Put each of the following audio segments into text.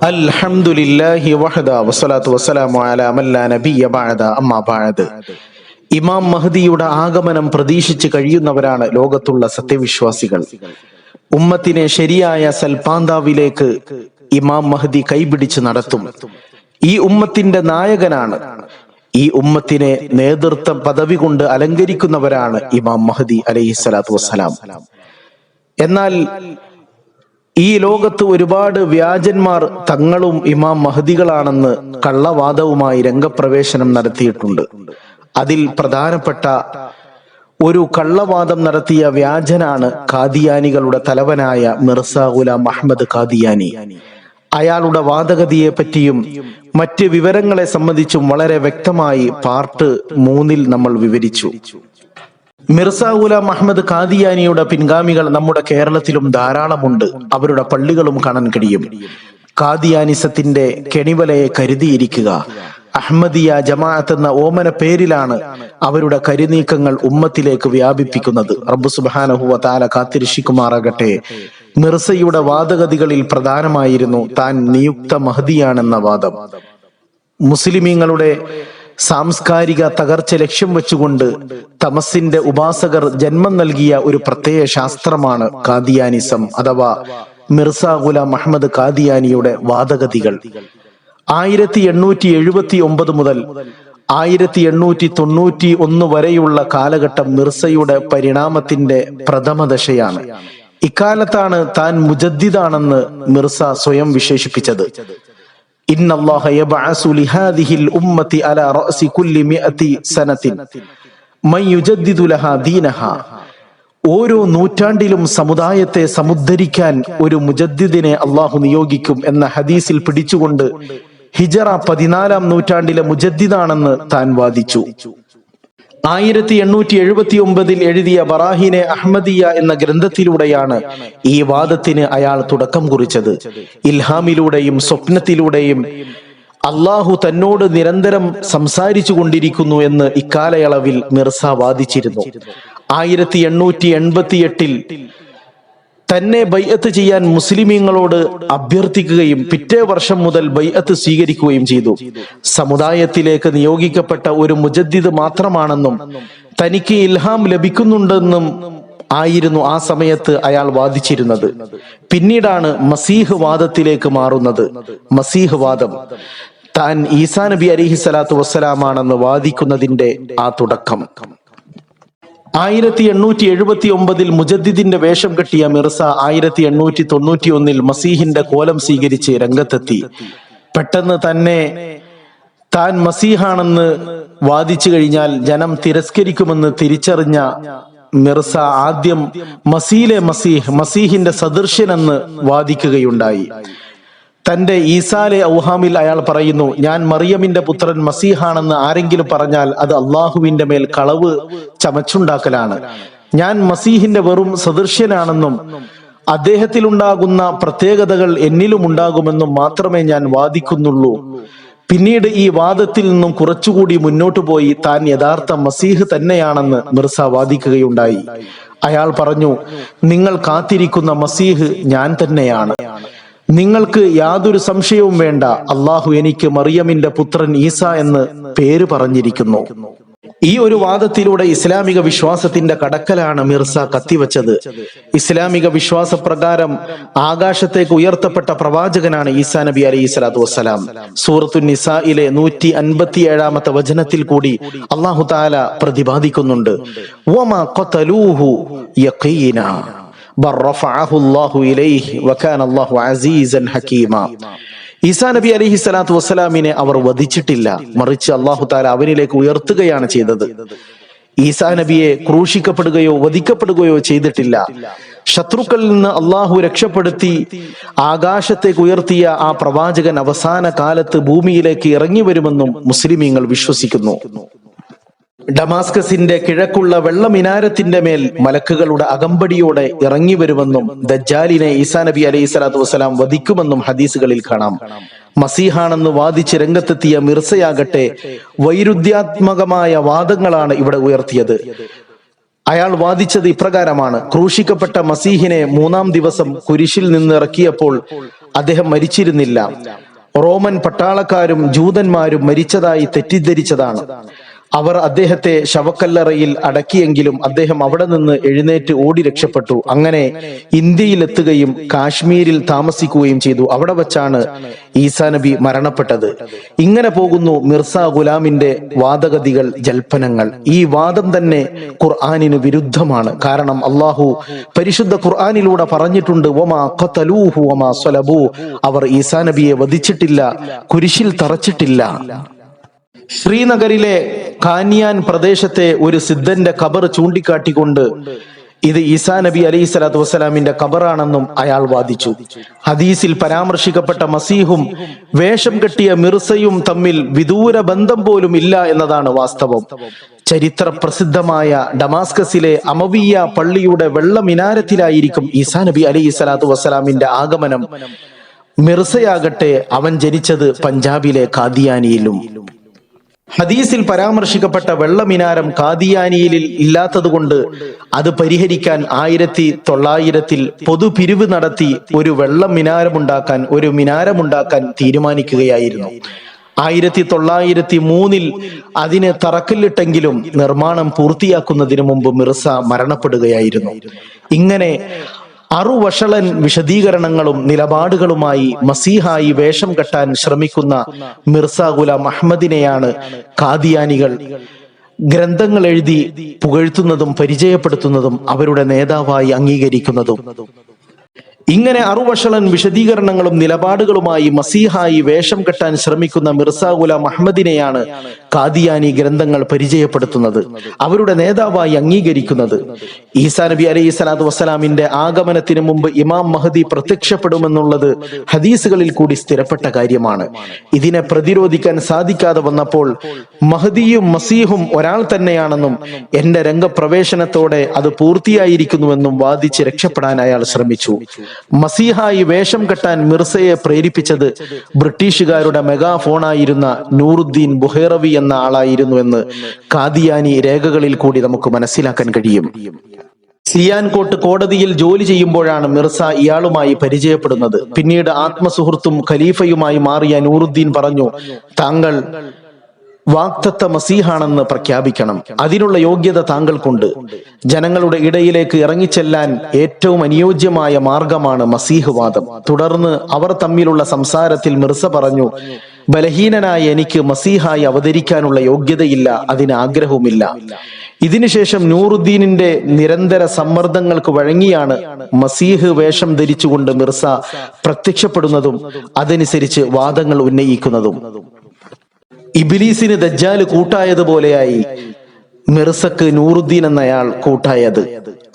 അൽഹംദുലില്ലാഹി വഹദ വസ്സലാത്തു വസ്സലാമു അലാ മൻ ലാ നബിയ്യ ബഅദ അമ്മാ ബഅദ്. ഇമാം മഹ്ദിയുടെ ആഗമനം പ്രതീക്ഷിച്ച് കഴിയുന്നവരാണ് ലോകത്തുള്ള സത്യവിശ്വാസികൾ. ഉമ്മത്തിനെ ശരിയായ സൽപാന്താവിലേക്ക് ഇമാം മഹ്ദി കൈപിടിച്ച് നടത്തും. ഈ ഉമ്മത്തിന്റെ നായകനാണ്. ഈ ഉമ്മത്തിനെ നേതൃത്വ പദവി കൊണ്ട് അലങ്കരിക്കുന്നവരാണ് ഇമാം മഹ്ദി അലൈഹിസ്സലാത്തു വസ്സലാം. എന്നാൽ ഈ ലോകത്ത് ഒരുപാട് വ്യാജന്മാർ തങ്ങളും ഇമാം മഹ്ദികളാണെന്ന് കള്ളവാദവുമായി രംഗപ്രവേശനം നടത്തിയിട്ടുണ്ട്. അതിൽ പ്രധാനപ്പെട്ട ഒരു കള്ളവാദം നടത്തിയ വ്യാജനാണ് ഖാദിയാനികളുടെ തലവനായ മിർസ ഗുലാം അഹ്മദ് ഖാദിയാനി. അയാളുടെ വാദഗതിയെ പറ്റിയും മറ്റ് വിവരങ്ങളെ സംബന്ധിച്ചും വളരെ വ്യക്തമായി പാർട്ട് 3 നമ്മൾ വിവരിച്ചു. മിർസ ഗുലാം അഹ്മദ് ഖാദിയാനിയുടെ പിൻഗാമികൾ നമ്മുടെ കേരളത്തിലും ധാരാളമുണ്ട്. അവരുടെ പള്ളികളും കാണാൻ കഴിയും. ഖാദിയാനിസത്തിന്റെ കെണിവലയെ കരുതിയിരിക്കുക. അഹ്മദിയ ജമാഅത്ത് എന്ന ഓമന പേരിലാണ് അവരുടെ കരുനീക്കങ്ങൾ ഉമ്മത്തിലേക്ക് വ്യാപിപ്പിക്കുന്നത്. റബ്ബ് സുബ്ഹാനഹു വ തആല കാത്തിരക്ഷിക്കുമാറാകട്ടെ. മിർസയുടെ വാദഗതികളിൽ പ്രധാനമായിരുന്നു താൻ നിയുക്ത മഹ്ദിയാണെന്ന വാദം. മുസ്ലിമീങ്ങളുടെ സാംസ്കാരിക തകർച്ച ലക്ഷ്യം വെച്ചുകൊണ്ട് തമസിന്റെ ഉപാസകർ ജന്മം നൽകിയ ഒരു പ്രത്യയ ശാസ്ത്രമാണ് ഖാദിയാനിസം അഥവാ മിർസ ഗുലാം അഹ്മദ് ഖാദിയാനിയുടെ വാദഗതികൾ. 1879 മുതൽ 1891 വരെയുള്ള കാലഘട്ടം മിർസയുടെ പരിണാമത്തിന്റെ പ്രഥമ ദശയാണ്. ഇക്കാലത്താണ് താൻ മുജദ്ദിദാണെന്ന് മിർസ സ്വയം വിശേഷിപ്പിച്ചത്. ഇന്നല്ലാഹ യബ്അസു ലിഹാദിഹിൽ ഉമ്മത്തി അലാ റഅസി കുല്ലി മിഅതി സനത്തിൻ മൻ യുജദ്ദിദു ലഹാ ദീനഹാ. ഓരോ നൂറ്റാണ്ടിലും സമുദായത്തെ സമുദ്ധരിക്കാൻ ഒരു മുജദ്ദിദിനെ അള്ളാഹു നിയോഗിക്കും എന്ന ഹദീസിൽ പിടിച്ചുകൊണ്ട് ഹിജറ 14-ാം നൂറ്റാണ്ടിലെ മുജദ്ദിദാണെന്ന് താൻ വാദിച്ചു. 1879 എഴുതിയ ബറാഹിനെ അഹ്മദിയ എന്ന ഗ്രന്ഥത്തിലൂടെയാണ് ഈ വാദത്തിന് അയാൾ തുടക്കം കുറിച്ചത്. ഇൽഹാമിലൂടെയും സ്വപ്നത്തിലൂടെയും അള്ളാഹു തന്നോട് നിരന്തരം സംസാരിച്ചു കൊണ്ടിരിക്കുന്നു എന്ന് ഇക്കാലയളവിൽ മിർസ വാദിച്ചിരുന്നു. 1888 തന്നെ ബൈഅത്ത് ചെയ്യാൻ മുസ്ലിമീങ്ങളോട് അഭ്യർത്ഥിക്കുകയും പിറ്റേ വർഷം മുതൽ ബൈഅത്ത് സ്വീകരിക്കുകയും ചെയ്തു. സമുദായത്തിലേക്ക് നിയോഗിക്കപ്പെട്ട ഒരു മുജദ്ദിദ് മാത്രമാണെന്നും തനിക്ക് ഇൽഹാം ലഭിക്കുന്നുണ്ടെന്നും ആയിരുന്നു ആ സമയത്ത് അയാൾ വാദിച്ചിരുന്നത്. പിന്നീടാണ് മസീഹ് വാദത്തിലേക്ക് മാറുന്നത്. മസീഹ് വാദം താൻ ഈസാ നബി അലൈഹിസ്സലാത്തു വസ്സലാമാണെന്ന് വാദിക്കുന്നതിന്റെ ആ തുടക്കം. 1879 മുജദ്ദിദിന്റെ വേഷം കെട്ടിയ മിർസ 1891 മസീഹിന്റെ കോലം സ്വീകരിച്ച് രംഗത്തെത്തി. പെട്ടെന്ന് തന്നെ താൻ മസീഹാണെന്ന് വാദിച്ചു കഴിഞ്ഞാൽ ജനം തിരസ്കരിക്കുമെന്ന് തിരിച്ചറിഞ്ഞ മിർസ ആദ്യം മസീഹിന്റെ സദൃശ്യനെന്ന് വാദിക്കുകയുണ്ടായി. തന്റെ ഈസാലെ ഔഹാമിൽ അയാൾ പറയുന്നു, ഞാൻ മറിയമിന്റെ പുത്രൻ മസീഹാണെന്ന് ആരെങ്കിലും പറഞ്ഞാൽ അത് അള്ളാഹുവിന്റെ മേൽ കളവ് ചമച്ചുണ്ടാക്കലാണ്. ഞാൻ മസീഹിന്റെ വെറും സദൃശ്യനാണെന്നും അദ്ദേഹത്തിലുണ്ടാകുന്ന പ്രത്യേകതകൾ എന്നിലും ഉണ്ടാകുമെന്നും മാത്രമേ ഞാൻ വാദിക്കുന്നുള്ളൂ. പിന്നീട് ഈ വാദത്തിൽ നിന്നും കുറച്ചുകൂടി മുന്നോട്ടു പോയി താൻ യഥാർത്ഥ മസീഹ് തന്നെയാണെന്ന് മിർസ വാദിക്കുകയുണ്ടായി. അയാൾ പറഞ്ഞു, നിങ്ങൾ കാത്തിരിക്കുന്ന മസീഹ് ഞാൻ തന്നെയാണ്. നിങ്ങൾക്ക് യാതൊരു സംശയവും വേണ്ട. അള്ളാഹു എനിക്ക് മറിയമിന്റെ പുത്രൻ ഈസ എന്ന് പേര് പറഞ്ഞിരിക്കുന്നു. ഈ ഒരു വാദത്തിലൂടെ ഇസ്ലാമിക വിശ്വാസത്തിന്റെ കടക്കലാണ് മിർസ കത്തിവെച്ചത്. ഇസ്ലാമിക വിശ്വാസപ്രകാരം ആകാശത്തേക്ക് ഉയർത്തപ്പെട്ട പ്രവാചകനാണ് ഈസാ നബി അലൈഹി സ്വലാത്തു വസ്സലാം. സൂറത്തു നിസായിലെ 157-ാമത്തെ വചനത്തിൽ കൂടി അല്ലാഹു തആല പ്രതിപാദിക്കുന്നുണ്ട്, വമാ ഖതലൂഹു യഖീനാ ബർ റഫഅഹു അല്ലാഹു ഇലൈഹി വകാന അല്ലാഹു അസീസൻ ഹകീമാ. ഈസാ നബി അലൈഹി സ്വലാത്തു വസ്സലാമിനെ അവർ വധിച്ചിട്ടില്ല, മറിച്ച് അല്ലാഹു തആല അവനിലേക്ക് ഉയർത്തുകയാണ് ചെയ്തത്. ഈസാ നബിയെ ക്രൂശിക്കപ്പെടുകയോ വധിക്കപ്പെടുകയോ ചെയ്തിട്ടില്ല. ശത്രുക്കളിൽ നിന്ന് അള്ളാഹു രക്ഷപ്പെടുത്തി ആകാശത്തേക്ക് ഉയർത്തിയ ആ പ്രവാചകൻ അവസാന കാലത്ത് ഭൂമിയിലേക്ക് ഇറങ്ങി വരുമെന്നും മുസ്ലിമീങ്ങൾ വിശ്വസിക്കുന്നു. ഡമാസ്കസിന്റെ കിഴക്കുള്ള വെള്ളമിനാരത്തിന്റെ മേൽ മലക്കുകളുടെ അകമ്പടിയോടെ ഇറങ്ങി വരുമെന്നും ദജ്ജാലിനെ ഈസാ നബി അലൈഹി സ്വലാത്തു വസ്സലാം വധിക്കുമെന്നും ഹദീസുകളിൽ കാണാം. മസീഹാണെന്ന് വാദിച്ച് രംഗത്തെത്തിയ മിർസയാകട്ടെ വൈരുദ്ധ്യാത്മകമായ വാദങ്ങളാണ് ഇവിടെ ഉയർത്തിയത്. അയാൾ വാദിച്ചത് ഇപ്രകാരമാണ്: ക്രൂശിക്കപ്പെട്ട മസീഹിനെ 3-ാം ദിവസം കുരിശിൽ നിന്ന് ഇറക്കിയപ്പോൾ അദ്ദേഹം മരിച്ചിരുന്നില്ല. റോമൻ പട്ടാളക്കാരും ജൂതന്മാരും മരിച്ചതായി തെറ്റിദ്ധരിച്ചതാണ്. അവർ അദ്ദേഹത്തെ ശവക്കല്ലറയിൽ അടക്കിയെങ്കിലും അദ്ദേഹം അവിടെ നിന്ന് എഴുന്നേറ്റ് ഓടി രക്ഷപ്പെട്ടു. അങ്ങനെ ഇന്ത്യയിലെത്തുകയും കാശ്മീരിൽ താമസിക്കുകയും ചെയ്തു. അവിടെ വച്ചാണ് ഈസാ നബി മരണപ്പെട്ടത്. ഇങ്ങനെ പോകുന്നു മിർസ ഗുലാമിന്റെ വാദഗതികൾ, ജൽപ്പനങ്ങൾ. ഈ വാദം തന്നെ ഖുർആനിന് വിരുദ്ധമാണ്. കാരണം അള്ളാഹു പരിശുദ്ധ ഖുർആനിലൂടെ പറഞ്ഞിട്ടുണ്ട്, വമാ ഖതലൂഹു വമാ സ്വലബൂ, അവർ ഈസാ നബിയെ വധിച്ചിട്ടില്ല, കുരിശിൽ തറച്ചിട്ടില്ല. ശ്രീനഗറിലെ കാന്യാൻ പ്രദേശത്തെ ഒരു സിദ്ധന്റെ ഖബർ ചൂണ്ടിക്കാട്ടിക്കൊണ്ട് ഇത് ഈസാ നബി അലൈഹി സ്വലാത്തു വസ്സലാമിന്റെ ഖബറാണെന്നും അയാൾ വാദിച്ചു. ഹദീസിൽ പരാമർശിക്കപ്പെട്ട മസീഹും വേഷം കെട്ടിയ മിർസയും തമ്മിൽ വിദൂര ബന്ധം പോലും ഇല്ല എന്നതാണ് വാസ്തവം. ചരിത്ര പ്രസിദ്ധമായ ഡമാസ്കസിലെ അമവിയ പള്ളിയുടെ വെള്ള മിനാരത്തിലായിരിക്കും ഈസാ നബി അലൈഹി സ്വലാത്തു വസ്സലാമിന്റെ ആഗമനം. മിർസയാകട്ടെ, അവൻ ജനിച്ചത് പഞ്ചാബിലെ കാദിയാനിയിലും. ഹദീസിൽ പരാമർശിക്കപ്പെട്ട വെള്ളമിനാരം കാദിയാനിയിൽ ഇല്ലാത്തതുകൊണ്ട് അത് പരിഹരിക്കാൻ 1900 പൊതുപിരിവ് നടത്തി ഒരു മിനാരമുണ്ടാക്കാൻ തീരുമാനിക്കുകയായിരുന്നു. 1903 അതിന് തറക്കല്ലിട്ടെങ്കിലും നിർമ്മാണം പൂർത്തിയാക്കുന്നതിന് മുമ്പ് മിർസ മരണപ്പെടുകയായിരുന്നു. ഇങ്ങനെ അറുവഷളൻ വിശദീകരണങ്ങളും നിലപാടുകളുമായി മസീഹായി വേഷം കെട്ടാൻ ശ്രമിക്കുന്ന മിർസ ഗുലാം അഹമ്മദിനെയാണ് ഖാദിയാനികൾ ഗ്രന്ഥങ്ങൾ എഴുതി പുകഴ്ത്തുന്നതും പരിചയപ്പെടുത്തുന്നതും അവരുടെ നേതാവായി അംഗീകരിക്കുന്നതും. ഇങ്ങനെ അറുവഷളൻ വിശദീകരണങ്ങളും നിലപാടുകളുമായി മസീഹായി വേഷം കെട്ടാൻ ശ്രമിക്കുന്ന മിർസ ഗുലാം അഹമ്മദിനെയാണ് ഖാദിയാനി ഗ്രന്ഥങ്ങൾ പരിചയപ്പെടുത്തുന്നത്, അവരുടെ നേതാവായി അംഗീകരിക്കുന്നത്. ഈസാ നബി അലൈഹി സ്വലാത്തു വസ്സലാമിന്റെ ആഗമനത്തിന് മുമ്പ് ഇമാം മഹദി പ്രത്യക്ഷപ്പെടുമെന്നുള്ളത് ഹദീസുകളിൽ കൂടി സ്ഥിരപ്പെട്ട കാര്യമാണ്. ഇതിനെ പ്രതിരോധിക്കാൻ സാധിക്കാതെ വന്നപ്പോൾ മഹദിയും മസീഹും ഒരാൾ തന്നെയാണെന്നും എന്റെ രംഗപ്രവേശനത്തോടെ അത് പൂർത്തിയായിരിക്കുന്നുവെന്നും വാദിച്ച് രക്ഷപ്പെടാൻ അയാൾ ശ്രമിച്ചു. മസീഹായി വേഷം കെട്ടാൻ മിർസയെ പ്രേരിപ്പിച്ചത് ബ്രിട്ടീഷുകാരുടെ മെഗാഫോണായിരുന്ന നൂറുദ്ദീൻ ബുഹൈറവി എന്ന ആളായിരുന്നു എന്ന് ഖാദിയാനി രേഖകളിൽ കൂടി നമുക്ക് മനസ്സിലാക്കാൻ കഴിയും. സിയാൻകോട്ട് കോടതിയിൽ ജോലി ചെയ്യുമ്പോഴാണ് മിർസ ഇയാളുമായി പരിചയപ്പെടുന്നത്. പിന്നീട് ആത്മസുഹൃത്തും ഖലീഫയുമായി മാറിയ നൂറുദ്ദീൻ പറഞ്ഞു, താങ്കൾ വാക്തത്വ മസീഹാണെന്ന് പ്രഖ്യാപിക്കണം. അതിനുള്ള യോഗ്യത താങ്കൾക്കുണ്ട്. ജനങ്ങളുടെ ഇടയിലേക്ക് ഇറങ്ങിച്ചെല്ലാൻ ഏറ്റവും അനുയോജ്യമായ മാർഗമാണ് മസീഹ് വാദം. തുടർന്ന് അവർ തമ്മിലുള്ള സംസാരത്തിൽ മിർസ പറഞ്ഞു, ബലഹീനനായ എനിക്ക് മസീഹായി അവതരിക്കാനുള്ള യോഗ്യതയില്ല, അതിന് ആഗ്രഹവുമില്ല. ഇതിനുശേഷം നൂറുദ്ദീനിന്റെ നിരന്തര സമ്മർദ്ദങ്ങൾക്ക് വഴങ്ങിയാണ് മസീഹ് വേഷം ധരിച്ചുകൊണ്ട് മിർസ പ്രത്യക്ഷപ്പെടുന്നതും അതനുസരിച്ച് വാദങ്ങൾ ഉന്നയിക്കുന്നതും. ഇബ്ലീസിന് ദജ്ജാല് കൂട്ടായതുപോലെയായി മിർസക്ക് നൂറുദ്ദീൻ എന്നയാൾ കൂട്ടായത്.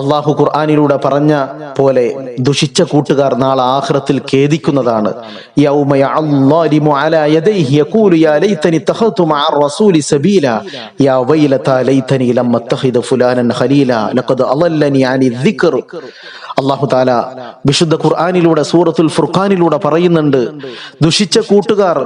അള്ളാഹു ഖുർആനിലൂടെ പറഞ്ഞ പോലെ ദുഷിച്ച കൂട്ടുകാർ നാളെ ആഖിറത്തിൽ ഖേദിക്കുന്നതാണ്. യൗമ യഅല്ലാലിമു അലാ യദൈഹി യഖൂലു യാ ലൈതനി തഖതു മഅ റസൂലി സബീല യാ വൈലതാ ലൈതനി ലം അത്തഖിദ ഫുലാനൻ ഖലീല ലഖദ് അളല്ലനി അനി ദിക്ർ. അല്ലാഹു തആല വിശുദ്ധ ഖുർആനിലൂടെ സൂറത്തുൽ ഫുർഖാനിലൂടെ പറയുന്നുണ്ട്, ദുഷിച്ച കൂട്ടുകാർ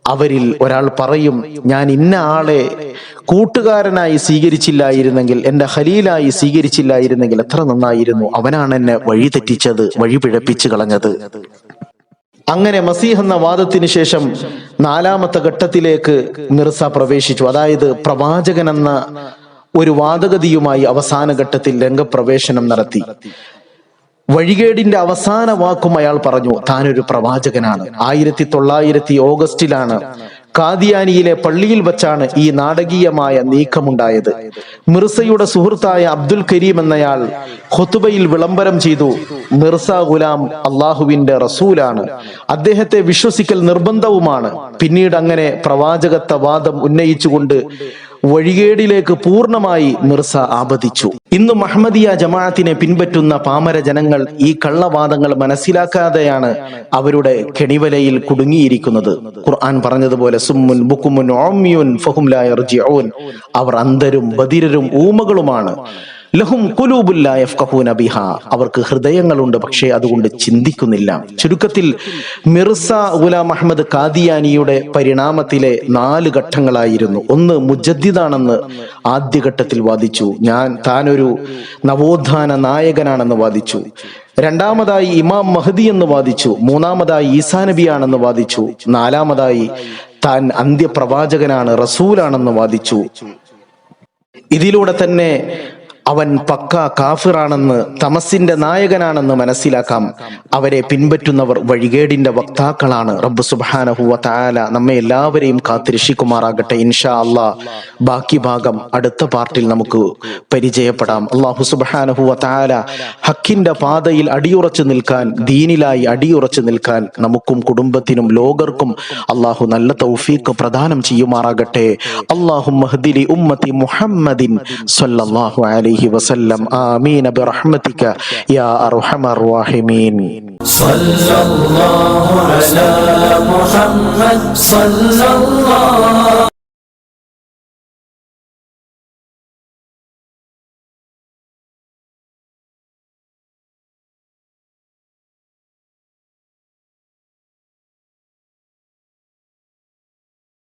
അവരിൽ ഒരാൾ പറയും, ഞാൻ ഇന്ന ആളെ കൂട്ടുകാരനായി സ്വീകരിച്ചില്ലായിരുന്നെങ്കിൽ, എന്റെ ഖലീലായി സ്വീകരിച്ചില്ലായിരുന്നെങ്കിൽ എത്ര നന്നായിരുന്നു, അവനാണ് എന്നെ വഴി തെറ്റിച്ചത്, വഴി പിഴപ്പിച്ചു കളഞ്ഞത്. അങ്ങനെ മസീഹ് എന്ന വാദത്തിന് ശേഷം 4ാമത്തെ ഘട്ടത്തിലേക്ക് മിർസ പ്രവേശിച്ചു. അതായത് പ്രവാചകൻ എന്ന ഒരു വാദഗതിയുമായി അവസാന ഘട്ടത്തിൽ രംഗപ്രവേശനം നടത്തി. വഴികേടിന്റെ അവസാന വാക്കും അയാൾ പറഞ്ഞു, താനൊരു പ്രവാചകനാണ്. 1900 ഓഗസ്റ്റിലാണ് ഖാദിയാനിയിലെ പള്ളിയിൽ വച്ചാണ് ഈ നാടകീയമായ നീക്കമുണ്ടായത്. മിർസയുടെ സുഹൃത്തായ അബ്ദുൽ കരീം എന്നയാൾ ഖുതുബയിൽ വിളംബരം ചെയ്തു, മിർസ ഗുലാം അള്ളാഹുവിന്റെ റസൂലാണ്, അദ്ദേഹത്തെ വിശ്വസിക്കൽ നിർബന്ധവുമാണ്. പിന്നീട് അങ്ങനെ പ്രവാചകത്വ വാദം ഉന്നയിച്ചുകൊണ്ട് വഴികേടിലേക്ക് പൂർണ്ണമായി മിർസ ആപതിച്ചു. ഇന്ന് മുഹമ്മദിയ ജമാഅത്തിനെ പിൻപറ്റുന്ന പാമര ജനങ്ങൾ ഈ കള്ളവാദങ്ങൾ മനസ്സിലാക്കാതെയാണ് അവരുടെ കെണിവലയിൽ കുടുങ്ങിയിരിക്കുന്നത്. ഖുർആൻ പറഞ്ഞതുപോലെ സുമ്മുൻ ബുക്കുമുൻ ഉമ്മിയുൻ ഫഹും ലാ യർജിഊൻ, അവർ അന്ധരും ബധിരരും ഊമകളുമാണ്. ലഹും ഖുലൂബുൻ ലാ യഫ്ഖഹൂന ബിഹാ, അവർക്ക് ഹൃദയങ്ങളുണ്ട് പക്ഷേ അതുകൊണ്ട് ചിന്തിക്കുന്നില്ല. ചുരുക്കത്തിൽ മിർസ ഗുലാം അഹമ്മദ് ഖാദിയാനിയുടെ പരിണാമത്തിലെ 4 ഘട്ടങ്ങളായിരുന്നു. ഒന്ന്, മുജദ്ദിദാണെന്ന് ആദ്യഘട്ടത്തിൽ വാദിച്ചു. താനൊരു നവോത്ഥാന നായകനാണെന്ന് വാദിച്ചു. രണ്ടാമതായി ഇമാം മഹ്ദി എന്ന് വാദിച്ചു. മൂന്നാമതായി ഈസാ നബിയാണെന്ന് വാദിച്ചു. നാലാമതായി താൻ അന്ത്യപ്രവാചകനാണ്, റസൂലാണെന്ന് വാദിച്ചു. ഇതിലൂടെ തന്നെ അവൻ പക്ക കാഫിറാണെന്ന്, തമസിന്റെ നായകനാണെന്ന് മനസ്സിലാക്കാം. അവരെ പിൻപറ്റുന്നവർ വഴികേടിന്റെ വക്താക്കളാണ്. റബ്ബ് സുബ്ഹാനഹു വ തആല നമ്മെ എല്ലാവരെയും കാത്തിരക്ഷിക്കുമാറാകട്ടെ. ഇൻഷാ അല്ലാഹ് ബാക്കി ഭാഗം അടുത്ത പാർട്ടിൽ നമുക്ക് പരിചയപ്പെടാം. അല്ലാഹു സുബ്ഹാനഹു വ തആല ഹക്കിന്റെ പാതയിൽ അടിയുറച്ചു നിൽക്കാൻ, ദീനിലായി അടിയുറച്ചു നിൽക്കാൻ നമുക്കും കുടുംബത്തിനും ലോകർക്കും അല്ലാഹു നല്ല തൗഫീഖ് പ്രദാനം ചെയ്യുമാറാകട്ടെ. അല്ലാഹുമ്മ ഹ്ദിലി ഉമ്മത്തി മുഹമ്മദിൻ സ്വല്ലല്ലാഹു അലൈഹി വസല്ലം. ആമീൻ ബിറഹ്മതിക യാ അർഹമർ റഹീമീൻ. സല്ലല്ലാഹു അലാ മുഹമ്മദ് സല്ലല്ലാഹു